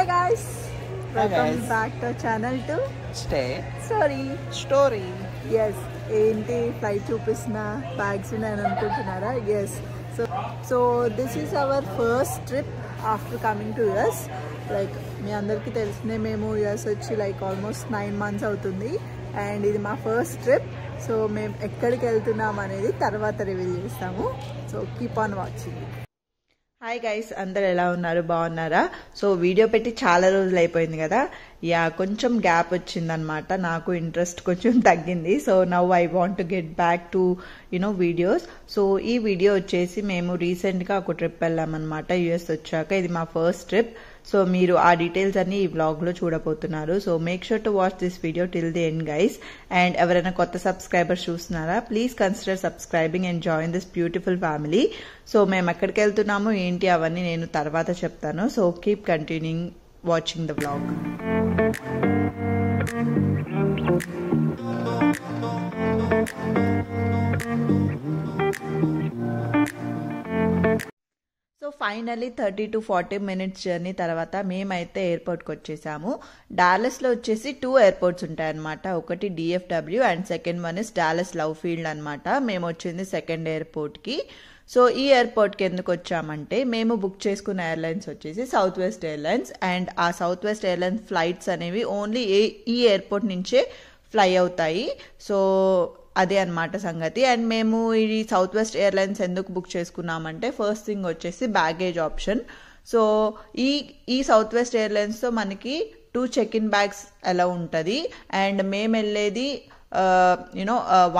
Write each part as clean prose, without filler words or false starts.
Hi guys, welcome guys. back to our channel to Stay story. story. Yes, ఏంటి flight చూపిస్తున్నా bags ఉన్నాయని అనుకుంటున్నారా? Yes. So this is our first trip after coming to US. Like మీ అందరికీ తెలిసిందే మేము US వచ్చి like almost 9 months అవుతుంది and ఇది మా ఫస్ట్ ట్రిప్. సో మేము ఎక్కడికి వెళ్తున్నాం అనేది తర్వాత రివీల్ చేస్తాము. So keep on watching. Hi guys, అందరు ఎలా ఉన్నారు? బాగున్నారా? సో వీడియో పెట్టి చాలా రోజులు అయిపోయింది కదా, కొంచెం గ్యాప్ వచ్చిందనమాట. నాకు ఇంట్రెస్ట్ కొంచెం తగ్గింది. So now I want to get back to videos. So ఈ వీడియో వచ్చేసి మేము రీసెంట్గా ఒక ట్రిప్ వెళ్ళామన్నమాట యుఎస్ వచ్చాక. ఇది మా ఫస్ట్ ట్రిప్. సో మీరు ఆ డీటెయిల్స్ అన్ని ఈ వ్లాగ్లో చూడబోతున్నారు. So make sure to watch this video till the end guys. And ఎవరైనా కొత్త సబ్స్క్రైబర్స్ చూస్తున్నారా, please consider subscribing and join this beautiful family. So మేము ఎక్కడికి వెళ్తున్నాము ఏంటి అవన్నీ నేను తర్వాత చెప్తాను. So keep continuing watching the vlog. So finally 30 to 40 minutes journey తర్వాత మేమైతే ఎయిర్పోర్ట్కి వచ్చేసాము. డాలస్లో వచ్చేసి 2 ఎయిర్పోర్ట్స్ ఉంటాయన్నమాట. ఒకటి DFW and second one is Dallas love field అనమాట. మేము వచ్చింది సెకండ్ ఎయిర్పోర్ట్కి. సో ఈ ఎయిర్పోర్ట్కి ఎందుకు వచ్చామంటే మేము బుక్ చేసుకున్న ఎయిర్లైన్స్ వచ్చేసి సౌత్ వెస్ట్ ఎయిర్లైన్స్. అండ్ ఆ సౌత్ వెస్ట్ ఎయిర్లైన్స్ ఫ్లైట్స్ అనేవి ఓన్లీ ఈ ఎయిర్పోర్ట్ నుంచే ఫ్లై అవుతాయి. సో అదే అనమాట సంగతి. అండ్ మేము ఈ సౌత్ వెస్ట్ ఎయిర్లైన్స్ ఎందుకు బుక్ చేసుకున్నామంటే ఫస్ట్ థింగ్ వచ్చేసి బ్యాగేజ్ ఆప్షన్. సో ఈ సౌత్ వెస్ట్ ఎయిర్లైన్స్తో మనకి 2 చెక్-ఇన్ బ్యాగ్స్ ఎలా ఉంటుంది. అండ్ మేము వెళ్ళేది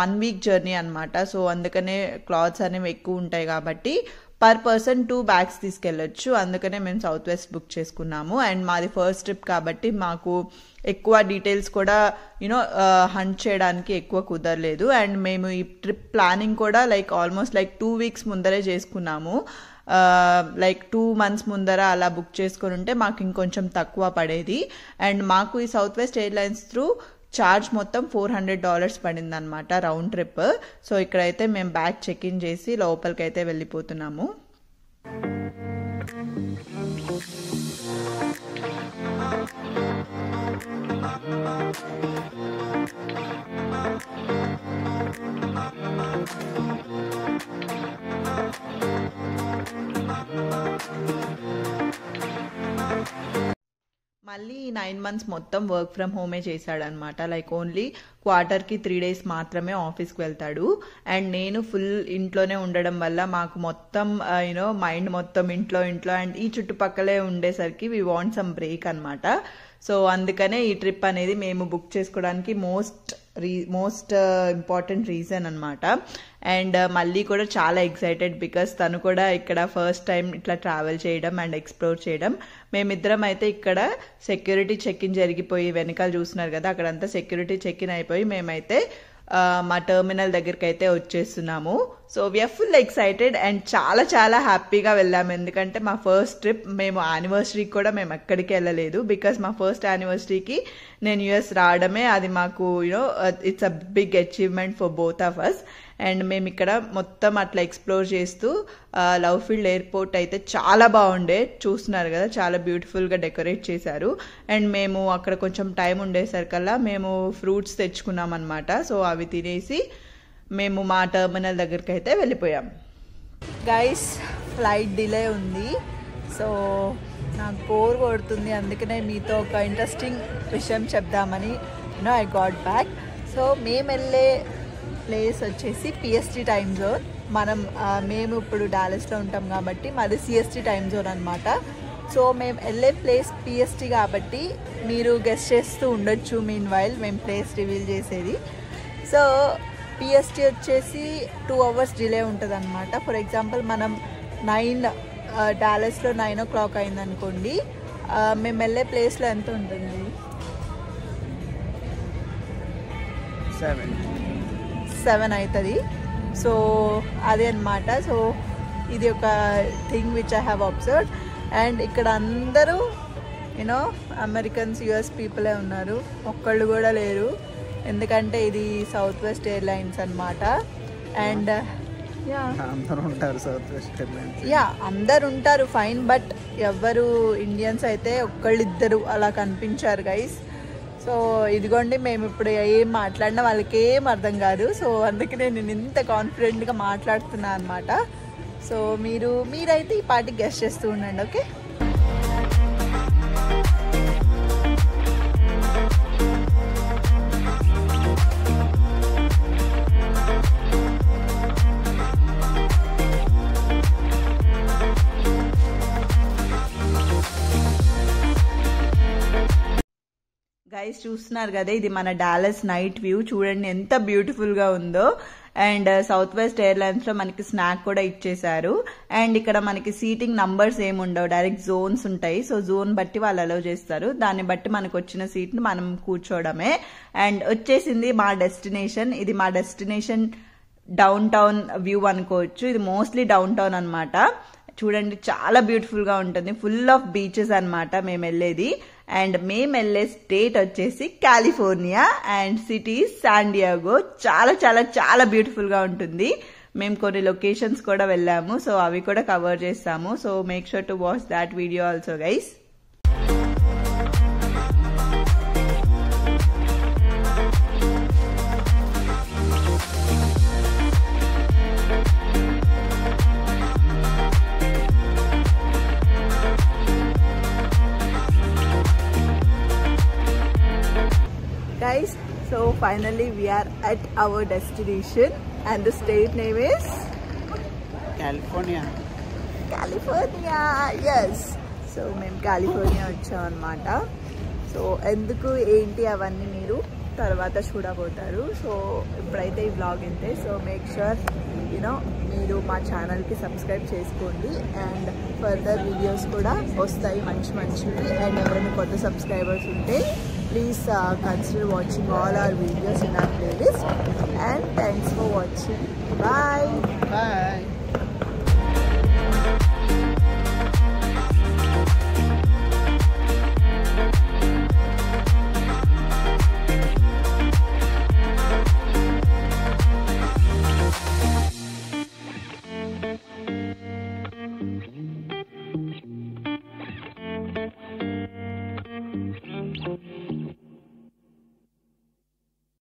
1 వీక్ జర్నీ అనమాట. సో అందుకనే క్లాత్స్ అనేవి ఎక్కువ ఉంటాయి కాబట్టి పర్ పర్సన్ 2 బ్యాగ్స్ తీసుకెళ్ళొచ్చు. అందుకనే మేము సౌత్ వెస్ట్ బుక్ చేసుకున్నాము. అండ్ మాది ఫస్ట్ ట్రిప్ కాబట్టి మాకు ఎక్కువ డీటెయిల్స్ కూడా హంట్ చేయడానికి ఎక్కువ కుదరలేదు. అండ్ మేము ఈ ట్రిప్ ప్లానింగ్ కూడా ఆల్మోస్ట్ 2 వీక్స్ ముందరే చేసుకున్నాము. 2 months ముందర అలా బుక్ చేసుకొని ఉంటే మాకు ఇంకొంచెం తక్కువ పడేది. అండ్ మాకు ఈ south west airlines through charge మొత్తం $400 పడింది అనమాట రౌండ్ ట్రిప్. సో ఇక్కడైతే మేము బ్యాగ్ చెక్ ఇన్ చేసి లోపలికి అయితే వెళ్ళిపోతున్నాము. మళ్ళీ 9 months మొత్తం వర్క్ ఫ్రమ్ హోమే చేశాడనమాట. ఓన్లీ క్వార్టర్కి 3 days మాత్రమే ఆఫీస్కి వెళ్తాడు. అండ్ నేను ఫుల్ ఇంట్లోనే ఉండడం వల్ల మాకు మొత్తం మైండ్ మొత్తం ఇంట్లో అండ్ ఈ చుట్టుపక్కలే ఉండేసరికి వీ వాంట్ సమ్ బ్రేక్ అనమాట. సో అందుకనే ఈ ట్రిప్ అనేది మేము బుక్ చేసుకోవడానికి మోస్ట్ ఇంపార్టెంట్ రీజన్ అనమాట. అండ్ మళ్ళీ కూడా చాలా ఎక్సైటెడ్ బికాస్ తను కూడా ఇక్కడ ఫస్ట్ టైం ఇట్లా ట్రావెల్ చేయడం అండ్ ఎక్స్ప్లోర్ చేయడం. మేమిద్దరం అయితే ఇక్కడ సెక్యూరిటీ చెక్ ఇన్ జరిగిపోయి వెనకాల చూస్తున్నారు కదా, అక్కడంతా సెక్యూరిటీ చెక్ ఇన్ అయిపోయి మేమైతే మా టెర్మినల్ దగ్గరికి అయితే వచ్చేస్తున్నాము. So we are full excited and చాలా చాలా హ్యాపీగా వెళ్ళాము. ఎందుకంటే మా ఫస్ట్ ట్రిప్, మేము యానివర్సరీకి కూడా మేము ఎక్కడికి వెళ్ళలేదు. బికాస్ మా ఫస్ట్ యానివర్సరీకి నేను యుఎస్ రావడమే అది మాకు it's a big achievement for both of us. And మేము ఇక్కడ మొత్తం అట్లా ఎక్స్ప్లోర్ చేస్తూ లవ్ ఫీల్డ్ ఎయిర్పోర్ట్ అయితే చాలా బాగుండే, చూస్తున్నారు కదా, చాలా బ్యూటిఫుల్గా డెకరేట్ చేశారు. అండ్ మేము అక్కడ కొంచెం టైం ఉండేసరికల్లా మేము ఫ్రూట్స్ తెచ్చుకున్నాం అనమాట. సో అవి తినేసి మేము మా టెర్మినల్ దగ్గరికి అయితే వెళ్ళిపోయాం. గైస్, ఫ్లైట్ డిలే ఉంది. సో నాకు బోర్ కొడుతుంది, అందుకనే మీతో ఒక ఇంట్రెస్టింగ్ విషయం చెప్దామని ఐ గాట్ బ్యాక్. సో మేము వెళ్ళే ప్లేస్ వచ్చేసి పిఎస్టీ టైమ్ జోన్. మేము ఇప్పుడు డాలస్లో ఉంటాం కాబట్టి మాది సిఎస్టీ టైమ్ జోన్ అనమాట. సో మేము వెళ్ళే ప్లేస్ పిఎస్టీ కాబట్టి మీరు గెస్ట్ చేస్తూ ఉండొచ్చు మీన్ వైల్ మేము ప్లేస్ రివీల్ చేసేది. సో పిఎస్టీ వచ్చేసి 2 hours డిలే ఉంటుంది అనమాట. ఫర్ ఎగ్జాంపుల్ మనం డాలస్లో 9 o'clock అయిందనుకోండి, మేము వెళ్ళే ప్లేస్లో ఎంత ఉంటుంది? 7 అవుతుంది. సో అదే అనమాట. సో ఇది ఒక thing which I have observed. And ఇక్కడ అందరూ అమెరికన్స్, యుఎస్ పీపులే ఉన్నారు, ఒక్కళ్ళు కూడా లేరు. ఎందుకంటే ఇది సౌత్ వెస్ట్ ఎయిర్లైన్స్ అనమాట. అండ్ అందరూ ఉంటారు సౌత్ వెస్ట్ ఎయిర్లైన్స్. యా అందరు ఉంటారు ఫైన్, బట్ ఎవరు ఇండియన్స్ అయితే ఒక్కళ్ళిద్దరు అలా కనిపించారు గైస్. సో ఇదిగోండి మేము ఇప్పుడు ఏం మాట్లాడినా వాళ్ళకి ఏం అర్థం కాదు. సో అందుకనే నేను ఇంత కాన్ఫిడెంట్గా మాట్లాడుతున్నా అనమాట. సో మీరైతే ఈ పార్టీ గెస్ట్ చేస్తూ ఉండండి. ఓకే, గైస్ చూస్తున్నారు కదా, ఇది మన డాలస్ నైట్ వ్యూ. చూడండి ఎంత బ్యూటిఫుల్గా ఉందో. అండ్ సౌత్ వెస్ట్ ఎయిర్లైన్స్ లో మనకి స్నాక్ కూడా ఇచ్చేసారు. అండ్ ఇక్కడ మనకి సీటింగ్ నంబర్స్ ఏమి ఉండవు, డైరెక్ట్ జోన్స్ ఉంటాయి. సో జోన్ బట్టి వాళ్ళు అలౌ చేస్తారు, దాన్ని బట్టి మనకు వచ్చిన సీట్ ని మనం కూర్చోవడమే. అండ్ వచ్చేసింది మా డెస్టినేషన్. ఇది మా డెస్టినేషన్ డౌన్ టౌన్ వ్యూ అనుకోవచ్చు. ఇది మోస్ట్లీ డౌన్ టౌన్ అనమాట. చూడండి చాలా బ్యూటిఫుల్ గా ఉంటుంది, ఫుల్ ఆఫ్ బీచెస్ అనమాట మేము వెళ్ళేది. అండ్ మేము వెళ్ళే స్టేట్ వచ్చేసి California and city San Diego. చాలా చాలా చాలా బ్యూటిఫుల్ గా ఉంటుంది. మేము కొన్ని లొకేషన్స్ కూడా వెళ్ళాము, సో అవి కూడా కవర్ చేస్తాము. So make sure to watch that video also guys. guys, so finally we are at our destination and the state name is California. yes. So మేము కాలిఫోర్నియా వచ్చాం అనమాట. సో ఎందుకు ఏంటి అవన్నీ మీరు తర్వాత చూడబోతారు. సో ఇప్పుడైతే ఈ వ్లాగ్ ఇంతే. సో మేక్ షూర్ మీరు మా ఛానల్కి సబ్స్క్రైబ్ చేసుకోండి. అండ్ ఫర్దర్ వీడియోస్ కూడా వస్తాయి మంచివి. అండ్ ఎవరైనా కొత్త సబ్స్క్రైబర్స్ ఉంటే please consider watching all our videos in our playlist. And thanks for watching. Bye.